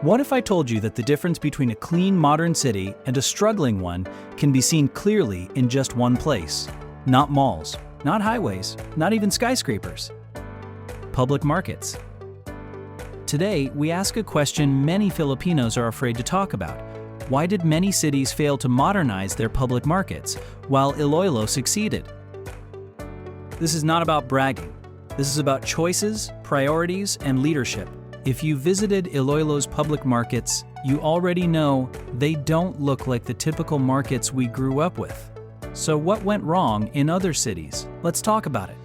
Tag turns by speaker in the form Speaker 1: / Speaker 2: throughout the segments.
Speaker 1: What if I told you that the difference between a clean modern city and a struggling one can be seen clearly in just one place? Not malls, not highways, not even skyscrapers. Public markets. Today, we ask a question many Filipinos are afraid to talk about. Why did many cities fail to modernize their public markets, while Iloilo succeeded? This is not about bragging. This is about choices, priorities, and leadership. If you visited Iloilo's public markets, you already know they don't look like the typical markets we grew up with. So what went wrong in other cities? Let's talk about it.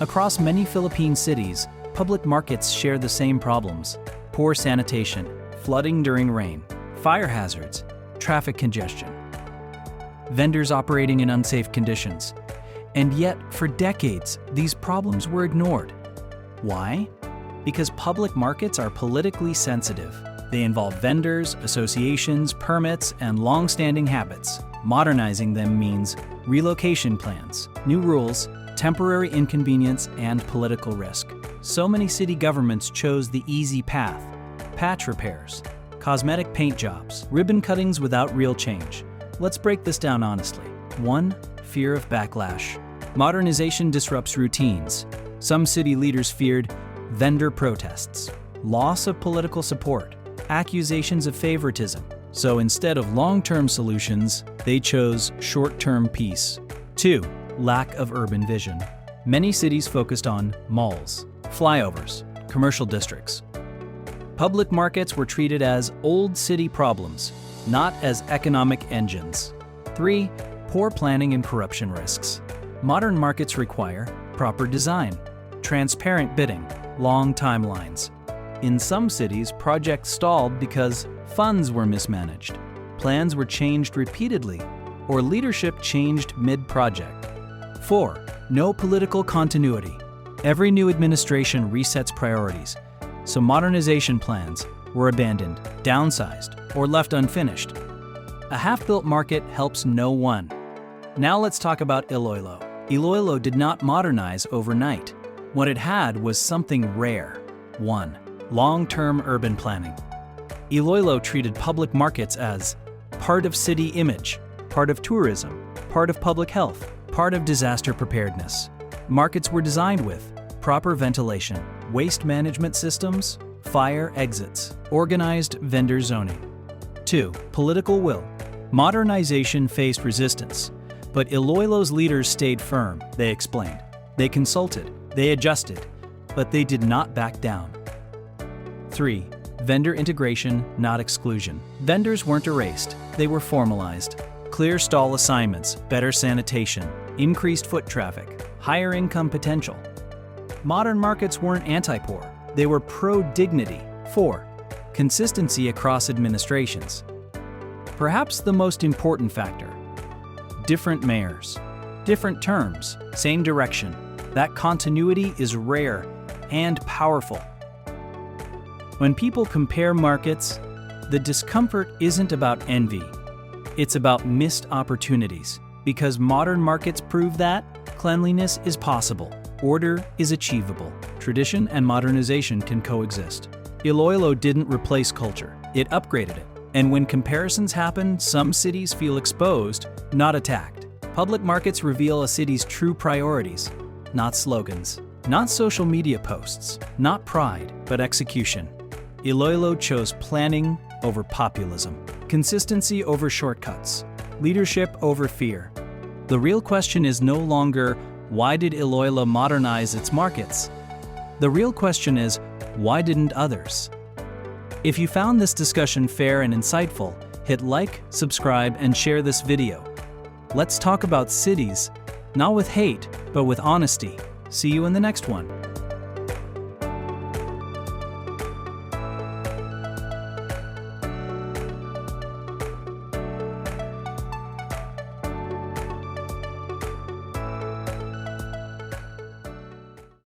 Speaker 1: Across many Philippine cities, public markets share the same problems: poor sanitation, flooding during rain, fire hazards, traffic congestion, vendors operating in unsafe conditions. And yet, for decades, these problems were ignored. Why? Because public markets are politically sensitive. They involve vendors, associations, permits, and long-standing habits. Modernizing them means relocation plans, new rules, temporary inconvenience, and political risk. So many city governments chose the easy path: patch repairs, cosmetic paint jobs, ribbon cuttings without real change. Let's break this down honestly. 1. Fear of backlash. Modernization disrupts routines. Some city leaders feared vendor protests, loss of political support, accusations of favoritism. So instead of long-term solutions, they chose short-term peace. 2. Lack of urban vision. Many cities focused on malls, flyovers, commercial districts. Public markets were treated as old city problems, not as economic engines. 3. Poor planning and corruption risks. Modern markets require proper design, transparent bidding, long timelines. In some cities, projects stalled because funds were mismanaged, plans were changed repeatedly, or leadership changed mid-project. 4. No political continuity. Every new administration resets priorities, so modernization plans were abandoned, downsized, or left unfinished. A half-built market helps no one. Now let's talk about Iloilo. Iloilo did not modernize overnight. What it had was something rare. 1. Long-term urban planning. Iloilo treated public markets as part of city image, part of tourism, part of public health, part of disaster preparedness. Markets were designed with proper ventilation, waste management systems, fire exits, organized vendor zoning. 2. Political will. Modernization faced resistance, but Iloilo's leaders stayed firm. They explained, they consulted, they adjusted, but they did not back down. 3. Vendor integration, not exclusion. Vendors weren't erased, they were formalized. Clear stall assignments, better sanitation, increased foot traffic, higher income potential. Modern markets weren't anti-poor, they were pro-dignity. 4. Consistency across administrations. Perhaps the most important factor: different mayors, different terms, same direction. That continuity is rare and powerful. When people compare markets, the discomfort isn't about envy. It's about missed opportunities, because modern markets prove that cleanliness is possible, order is achievable, tradition and modernization can coexist. Iloilo didn't replace culture, it upgraded it. And when comparisons happen, some cities feel exposed, not attacked. Public markets reveal a city's true priorities, not slogans, not social media posts, not pride, but execution. Iloilo chose planning over populism, consistency over shortcuts, leadership over fear. The real question is no longer, why did Iloilo modernize its markets? The real question is, why didn't others? If you found this discussion fair and insightful, hit like, subscribe, and share this video. Let's talk about cities, not with hate, but with honesty. See you in the next one.